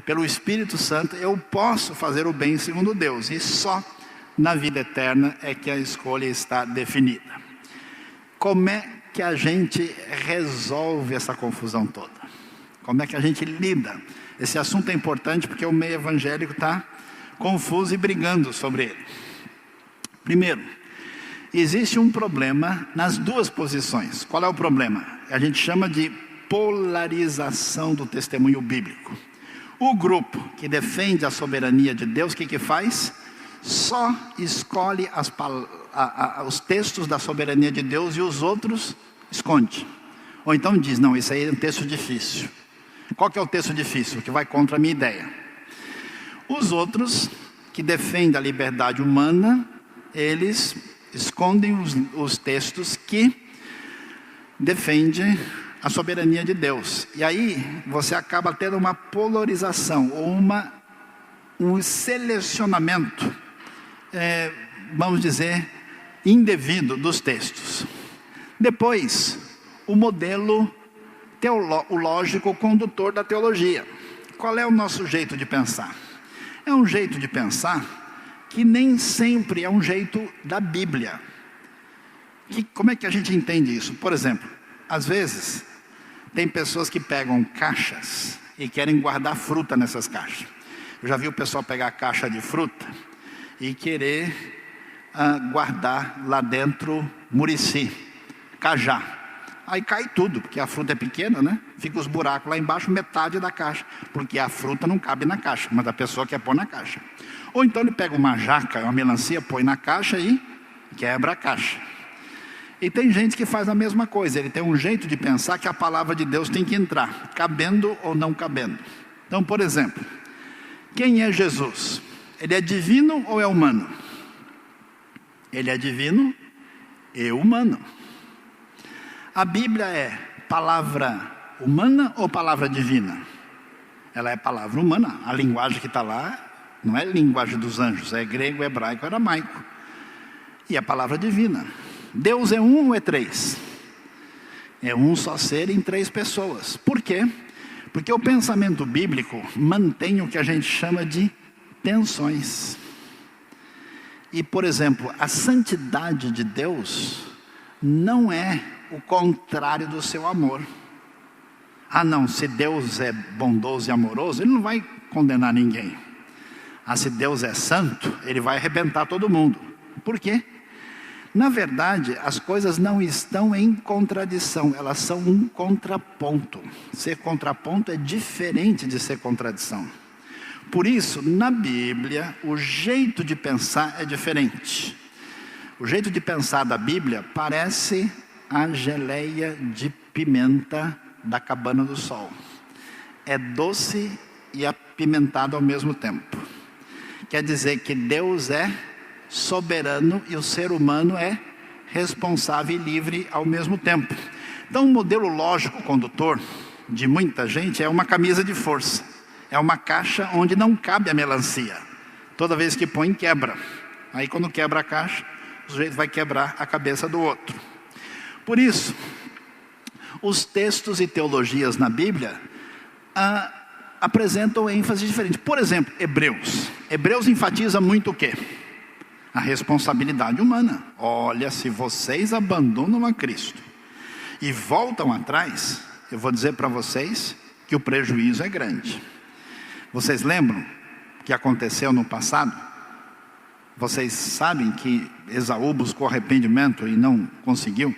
Pelo Espírito Santo eu posso fazer o bem segundo Deus, e só na vida eterna é que a escolha está definida. Como é que a gente resolve essa confusão toda? Como é que a gente lida? Esse assunto é importante porque o meio evangélico está confuso e brigando sobre ele. Primeiro, existe um problema nas duas posições. Qual é o problema? A gente chama de polarização do testemunho bíblico. O grupo que defende a soberania de Deus, o que faz? Só escolhe os textos da soberania de Deus e os outros esconde. Ou então diz, não, isso aí é um texto difícil. Qual que é o texto difícil? O que vai contra a minha ideia. Os outros que defendem a liberdade humana, eles escondem os textos que defendem a soberania de Deus. E aí você acaba tendo uma polarização, ou um selecionamento, vamos dizer, indevido dos textos. Depois, o modelo teológico condutor da teologia. Qual é o nosso jeito de pensar? É um jeito de pensar que nem sempre é um jeito da Bíblia. Como é que a gente entende isso? Por exemplo, às vezes tem pessoas que pegam caixas e querem guardar fruta nessas caixas. Eu já vi o pessoal pegar a caixa de fruta e querer guardar lá dentro murici, cajá. Aí cai tudo, porque a fruta é pequena, né? Fica os buracos lá embaixo, metade da caixa. Porque a fruta não cabe na caixa, mas a pessoa quer pôr na caixa. Ou então ele pega uma jaca, uma melancia, põe na caixa e quebra a caixa. E tem gente que faz a mesma coisa. Ele tem um jeito de pensar que a palavra de Deus tem que entrar, cabendo ou não cabendo. Então, por exemplo, quem é Jesus? Ele é divino ou é humano? Ele é divino e humano. A Bíblia é palavra humana ou palavra divina? Ela é palavra humana. A linguagem que está lá não é linguagem dos anjos, é grego, hebraico, aramaico. E a palavra divina. Deus é um ou é três? É um só ser em três pessoas. Por quê? Porque o pensamento bíblico mantém o que a gente chama de tensões. E, por exemplo, a santidade de Deus não é o contrário do seu amor. Ah não, se Deus é bondoso e amoroso, Ele não vai condenar ninguém. Ah, se Deus é santo, Ele vai arrebentar todo mundo. Por quê? Na verdade, as coisas não estão em contradição, elas são um contraponto. Ser contraponto é diferente de ser contradição. Por isso, na Bíblia, o jeito de pensar é diferente. O jeito de pensar da Bíblia parece a geleia de pimenta da cabana do sol. É doce e apimentado ao mesmo tempo. Quer dizer que Deus é soberano e o ser humano é responsável e livre ao mesmo tempo. Então, o modelo lógico condutor de muita gente é uma camisa de força. É uma caixa onde não cabe a melancia. Toda vez que põe, quebra. Aí, quando quebra a caixa, o sujeito vai quebrar a cabeça do outro. Por isso, os textos e teologias na Bíblia apresentam ênfase diferente. Por exemplo, Hebreus. Hebreus enfatiza muito o quê? A responsabilidade humana. Olha, se vocês abandonam a Cristo e voltam atrás, eu vou dizer para vocês que o prejuízo é grande. Vocês lembram o que aconteceu no passado? Vocês sabem que Esaú buscou arrependimento e não conseguiu?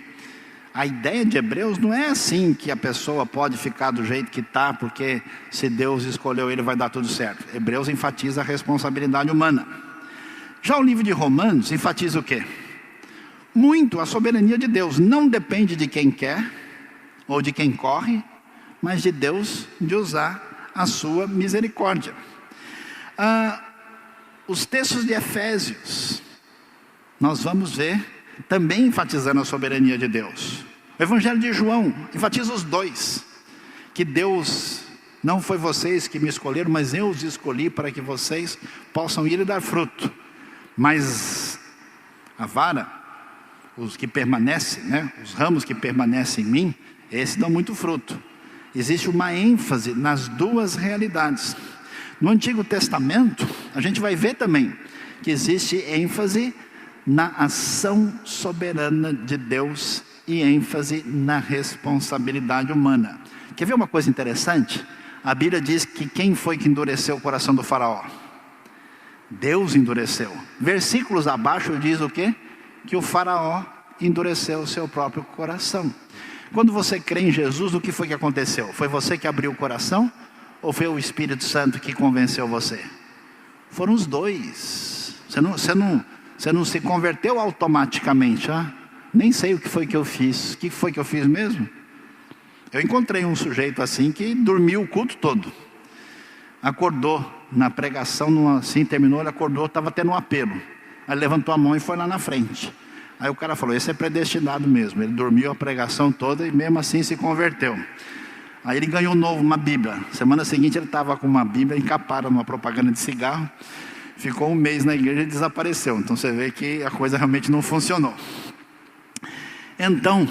A ideia de Hebreus não é assim que a pessoa pode ficar do jeito que está, porque se Deus escolheu ele vai dar tudo certo. Hebreus enfatiza a responsabilidade humana. Já o livro de Romanos enfatiza o quê? Muito a soberania de Deus. Não depende de quem quer ou de quem corre, mas de Deus de usar a sua misericórdia. Os textos de Efésios, nós vamos ver também enfatizando a soberania de Deus. O Evangelho de João enfatiza os dois. Que Deus, não foi vocês que me escolheram, mas eu os escolhi para que vocês possam ir e dar fruto. Mas a vara, os que permanecem, os ramos que permanecem em mim, esses dão muito fruto. Existe uma ênfase nas duas realidades. No Antigo Testamento, a gente vai ver também que existe ênfase na ação soberana de Deus e ênfase na responsabilidade humana. Quer ver uma coisa interessante? A Bíblia diz que quem foi que endureceu o coração do faraó? Deus endureceu. Versículos abaixo diz o quê? Que o faraó endureceu o seu próprio coração. Quando você crê em Jesus, o que foi que aconteceu? Foi você que abriu o coração? Ou foi o Espírito Santo que convenceu você? Foram os dois. Você não se converteu automaticamente. Nem sei o que foi que eu fiz. O que foi que eu fiz mesmo? Eu encontrei um sujeito assim que dormiu o culto todo. Acordou na pregação, assim, terminou, ele acordou, estava tendo um apelo. Aí levantou a mão e foi lá na frente. Aí o cara falou, esse é predestinado mesmo. Ele dormiu a pregação toda e mesmo assim se converteu. Aí ele ganhou uma Bíblia. Semana seguinte ele estava com uma Bíblia encapada numa propaganda de cigarro. Ficou um mês na igreja e desapareceu. Então você vê que a coisa realmente não funcionou. Então,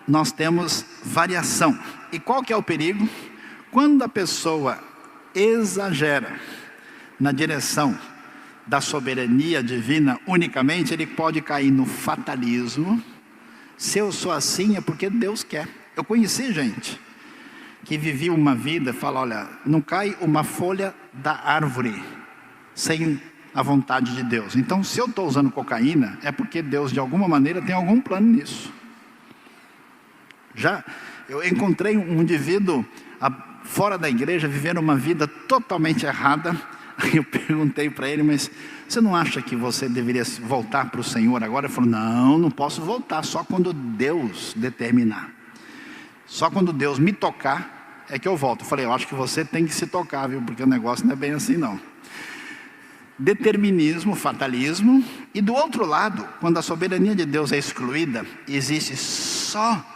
nós temos variação. E qual que é o perigo? Quando a pessoa exagera na direção da soberania divina unicamente, ele pode cair no fatalismo. Se eu sou assim é porque Deus quer. Eu conheci gente que vivia uma vida, fala, olha, não cai uma folha da árvore sem a vontade de Deus. Então, se eu estou usando cocaína, é porque Deus de alguma maneira tem algum plano nisso. Eu encontrei um indivíduo fora da igreja, vivendo uma vida totalmente errada. Eu perguntei para ele, mas você não acha que você deveria voltar para o Senhor agora? Ele falou, não posso voltar, só quando Deus determinar. Só quando Deus me tocar é que eu volto. Eu falei, eu acho que você tem que se tocar, viu? Porque o negócio não é bem assim não. Determinismo, fatalismo. E do outro lado, quando a soberania de Deus é excluída, existe só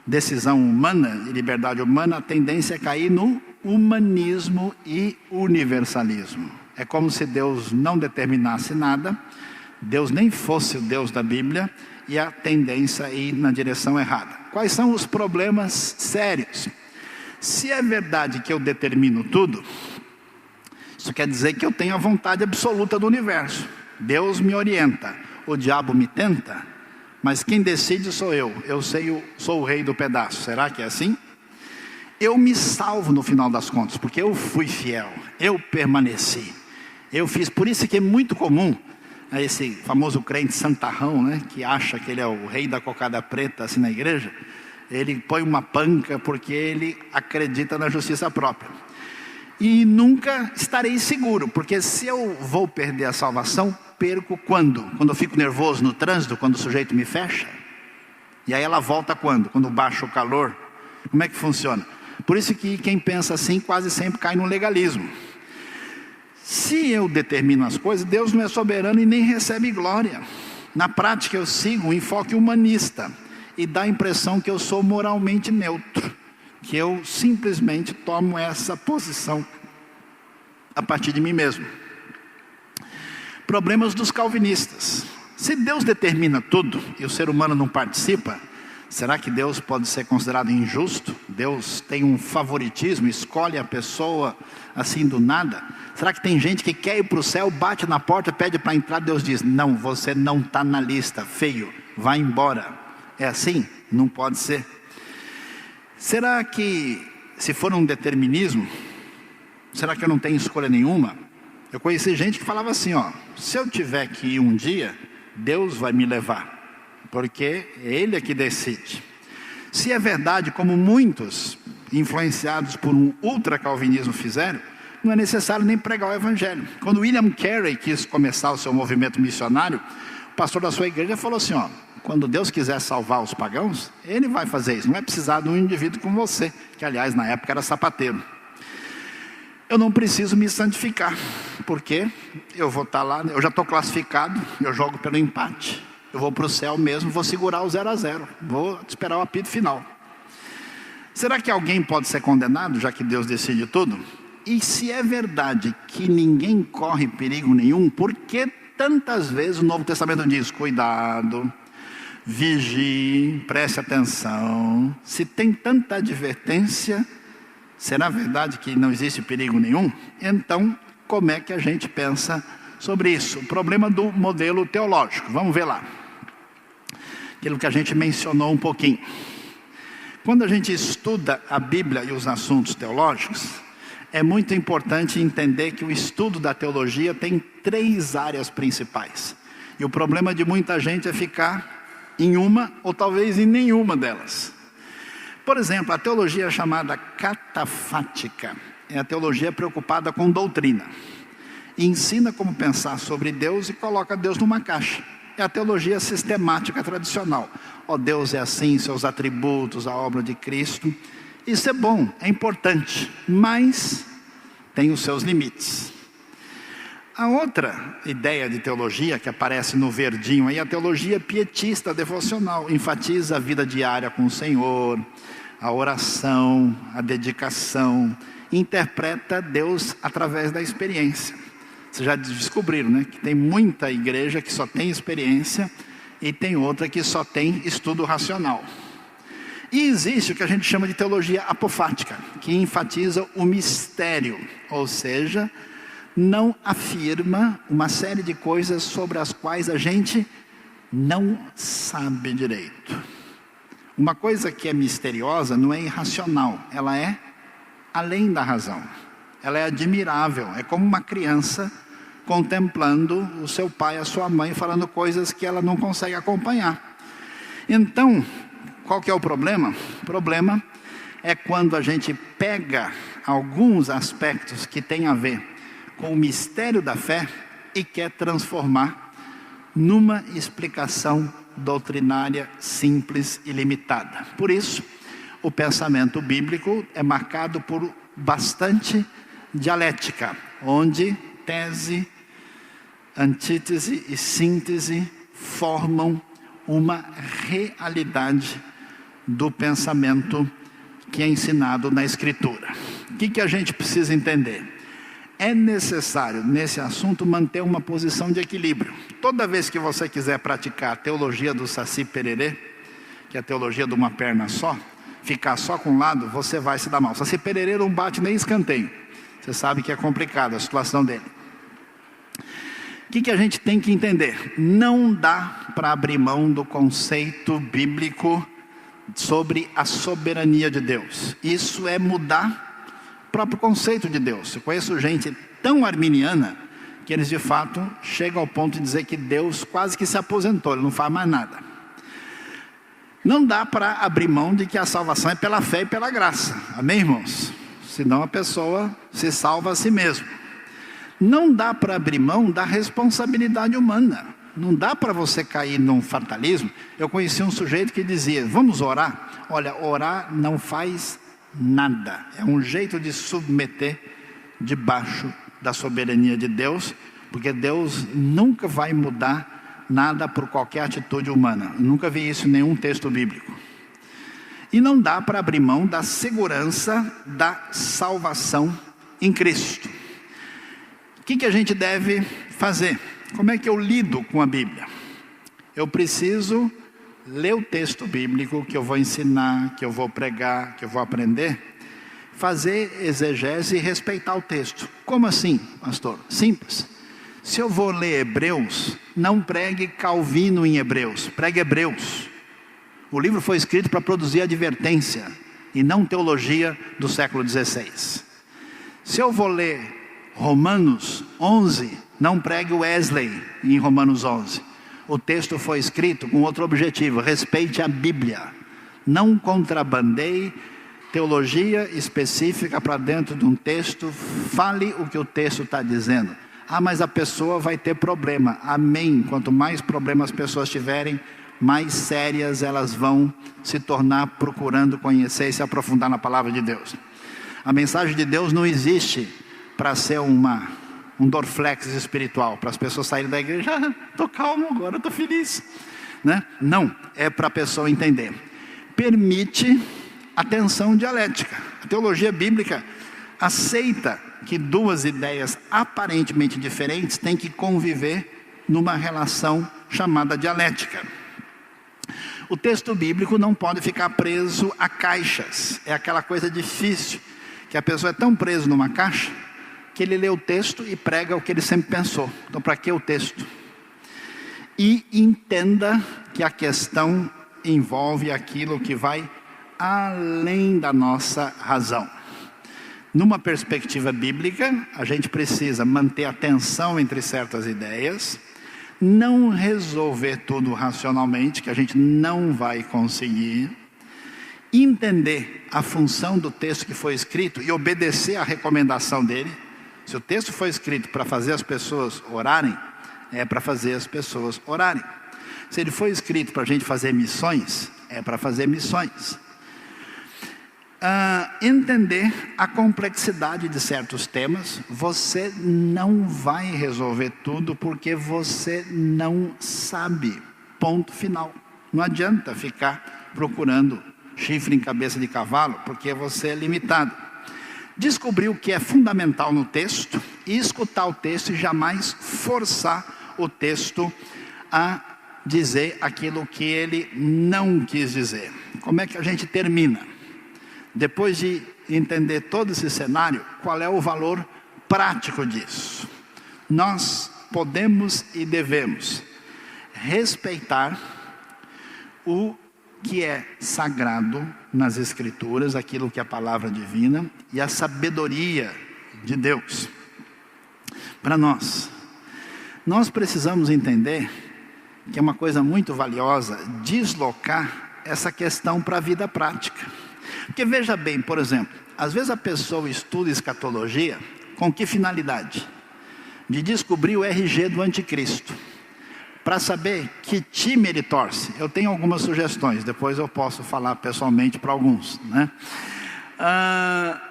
decisão humana e liberdade humana, a tendência é cair no humanismo e universalismo. É como se Deus não determinasse nada, Deus nem fosse o Deus da Bíblia, e a tendência é ir na direção errada. Quais são os problemas sérios? Se é verdade que eu determino tudo, isso quer dizer que eu tenho a vontade absoluta do universo. Deus me orienta, o diabo me tenta, mas quem decide sou eu. Sou o rei do pedaço. Será que é assim? Eu me salvo no final das contas, porque eu fui fiel, eu permaneci, eu fiz. Por isso que é muito comum esse famoso crente santarrão, né, que acha que ele é o rei da cocada preta assim na igreja. Ele põe uma panca porque ele acredita na justiça própria. E nunca estarei seguro, porque se eu vou perder a salvação, perco quando? Quando eu fico nervoso no trânsito, quando o sujeito me fecha? E aí ela volta quando? Quando baixa o calor? Como é que funciona? Por isso que quem pensa assim quase sempre cai no legalismo. Se eu determino as coisas, Deus não é soberano e nem recebe glória. Na prática eu sigo um enfoque humanista e dá a impressão que eu sou moralmente neutro, que eu simplesmente tomo essa posição a partir de mim mesmo. Problemas dos calvinistas. Se Deus determina tudo e o ser humano não participa, será que Deus pode ser considerado injusto? Deus tem um favoritismo, escolhe a pessoa assim do nada? Será que tem gente que quer ir para o céu, bate na porta, pede para entrar, Deus diz, não, você não está na lista, feio, vai embora. É assim? Não pode ser. Será que, se for um determinismo, será que eu não tenho escolha nenhuma? Eu conheci gente que falava assim, se eu tiver que ir um dia, Deus vai me levar, porque Ele é que decide. Se é verdade, como muitos influenciados por um ultra-calvinismo fizeram, não é necessário nem pregar o Evangelho. Quando William Carey quis começar o seu movimento missionário, o pastor da sua igreja falou assim, quando Deus quiser salvar os pagãos, Ele vai fazer isso, não é precisar de um indivíduo como você, que aliás na época era sapateiro. Eu não preciso me santificar, porque eu vou estar lá, eu já estou classificado, eu jogo pelo empate, eu vou para o céu mesmo, vou segurar o 0-0, vou esperar o apito final. Será que alguém pode ser condenado, já que Deus decide tudo? E se é verdade que ninguém corre perigo nenhum, por que tantas vezes o Novo Testamento diz, cuidado, Vigie, preste atenção. Se tem tanta advertência, será verdade que não existe perigo nenhum? Então, como é que a gente pensa sobre isso? O problema do modelo teológico. Vamos ver lá. Aquilo que a gente mencionou um pouquinho. Quando a gente estuda a Bíblia e os assuntos teológicos, é muito importante entender que o estudo da teologia tem 3 áreas principais. E o problema de muita gente é ficar em uma ou talvez em nenhuma delas. Por exemplo, a teologia chamada catafática é a teologia preocupada com doutrina. Ensina como pensar sobre Deus e coloca Deus numa caixa. É a teologia sistemática tradicional. Deus é assim, seus atributos, a obra de Cristo. Isso é bom, é importante, mas tem os seus limites. A outra ideia de teologia que aparece no verdinho aí, a teologia pietista devocional, enfatiza a vida diária com o Senhor, a oração, a dedicação, interpreta Deus através da experiência. Vocês já descobriram, né? Que tem muita igreja que só tem experiência e tem outra que só tem estudo racional. E existe o que a gente chama de teologia apofática, que enfatiza o mistério, ou seja, não afirma uma série de coisas sobre as quais a gente não sabe direito. Uma coisa que é misteriosa não é irracional, ela é além da razão. Ela é admirável, é como uma criança contemplando o seu pai, a sua mãe, falando coisas que ela não consegue acompanhar. Então, qual que é o problema? O problema é quando a gente pega alguns aspectos que têm a ver com o mistério da fé e quer transformar numa explicação doutrinária simples e limitada. Por isso, o pensamento bíblico é marcado por bastante dialética, onde tese, antítese e síntese formam uma realidade do pensamento que é ensinado na Escritura. O que a gente precisa entender? É necessário, nesse assunto, manter uma posição de equilíbrio. Toda vez que você quiser praticar a teologia do Saci Pererê, que é a teologia de uma perna só, ficar só com um lado, você vai se dar mal. O Saci Pererê não bate nem escanteio. Você sabe que é complicado a situação dele. O que a gente tem que entender? Não dá para abrir mão do conceito bíblico sobre a soberania de Deus. Isso é mudar o próprio conceito de Deus. Eu conheço gente tão arminiana que eles de fato chegam ao ponto de dizer que Deus quase que se aposentou, ele não faz mais nada. Não dá para abrir mão de que a salvação é pela fé e pela graça. Amém, irmãos? Senão a pessoa se salva a si mesmo. Não dá para abrir mão da responsabilidade humana. Não dá para você cair num fatalismo. Eu conheci um sujeito que dizia, vamos orar? Olha, orar não faz nada. É um jeito de submeter debaixo da soberania de Deus, porque Deus nunca vai mudar nada por qualquer atitude humana. Eu nunca vi isso em nenhum texto bíblico. E não dá para abrir mão da segurança da salvação em Cristo. O que a gente deve fazer? Como é que eu lido com a Bíblia? Eu preciso ler o texto bíblico que eu vou ensinar, que eu vou pregar, que eu vou aprender, fazer exegese e respeitar o texto. Como assim, pastor? Simples. Se eu vou ler Hebreus, não pregue Calvino em Hebreus, pregue Hebreus. O livro foi escrito para produzir advertência e não teologia do século XVI. Se eu vou ler Romanos 11, não pregue Wesley em Romanos 11. O texto foi escrito com outro objetivo: respeite a Bíblia. Não contrabandeie teologia específica para dentro de um texto. Fale o que o texto está dizendo. Mas a pessoa vai ter problema. Amém. Quanto mais problemas as pessoas tiverem, mais sérias elas vão se tornar procurando conhecer e se aprofundar na palavra de Deus. A mensagem de Deus não existe para ser um Dorflex espiritual, para as pessoas saírem da igreja, estou calmo agora, estou feliz, né? Não, é para a pessoa entender. Permite a tensão dialética. A teologia bíblica aceita que duas ideias aparentemente diferentes têm que conviver numa relação chamada dialética. O texto bíblico não pode ficar preso a caixas. É aquela coisa difícil, que a pessoa é tão presa numa caixa, que ele lê o texto e prega o que ele sempre pensou. Então, para que o texto? E entenda que a questão envolve aquilo que vai além da nossa razão. Numa perspectiva bíblica, a gente precisa manter a tensão entre certas ideias, não resolver tudo racionalmente, que a gente não vai conseguir, entender a função do texto que foi escrito e obedecer à recomendação dele. Se o texto foi escrito para fazer as pessoas orarem, é para fazer as pessoas orarem. Se ele foi escrito para a gente fazer missões, é para fazer missões. Entender a complexidade de certos temas. Você não vai resolver tudo porque você não sabe. Ponto final. Não adianta ficar procurando chifre em cabeça de cavalo, porque você é limitado. Descobrir o que é fundamental no texto e escutar o texto e jamais forçar o texto a dizer aquilo que ele não quis dizer. Como é que a gente termina? Depois de entender todo esse cenário, qual é o valor prático disso? Nós podemos e devemos respeitar o que é sagrado nas Escrituras, aquilo que é a palavra divina e a sabedoria de Deus. Para nós precisamos entender que é uma coisa muito valiosa deslocar essa questão para a vida prática. Porque veja bem, por exemplo, às vezes a pessoa estuda escatologia com que finalidade? De descobrir o RG do anticristo, para saber que time ele torce. Eu tenho algumas sugestões, depois eu posso falar pessoalmente para alguns, né?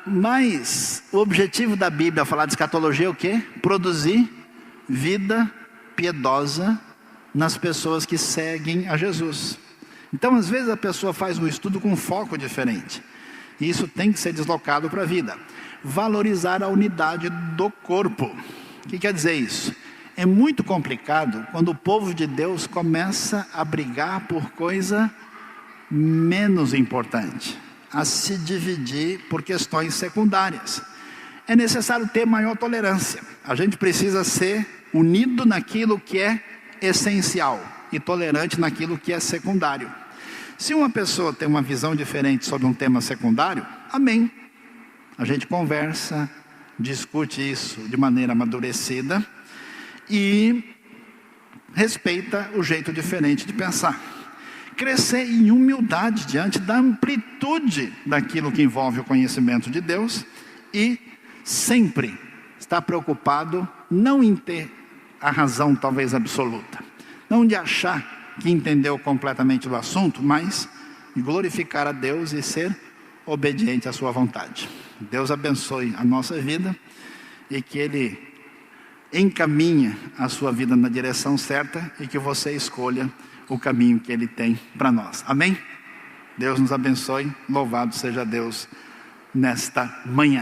Mas o objetivo da Bíblia, falar de escatologia, é o quê? Produzir vida piedosa nas pessoas que seguem a Jesus. Então, às vezes a pessoa faz um estudo com um foco diferente. E isso tem que ser deslocado para a vida. Valorizar a unidade do corpo. O que quer dizer isso? É muito complicado quando o povo de Deus começa a brigar por coisa menos importante, a se dividir por questões secundárias. É necessário ter maior tolerância. A gente precisa ser unido naquilo que é essencial e tolerante naquilo que é secundário. Se uma pessoa tem uma visão diferente sobre um tema secundário, amém. A gente conversa, discute isso de maneira amadurecida e respeita o jeito diferente de pensar. Crescer em humildade diante da amplitude daquilo que envolve o conhecimento de Deus e sempre estar preocupado não em ter a razão talvez absoluta, não de achar que entendeu completamente o assunto, mas de glorificar a Deus e ser obediente à sua vontade. Deus abençoe a nossa vida e que Ele encaminhe a sua vida na direção certa e que você escolha o caminho que Ele tem para nós. Amém? Deus nos abençoe. Louvado seja Deus nesta manhã.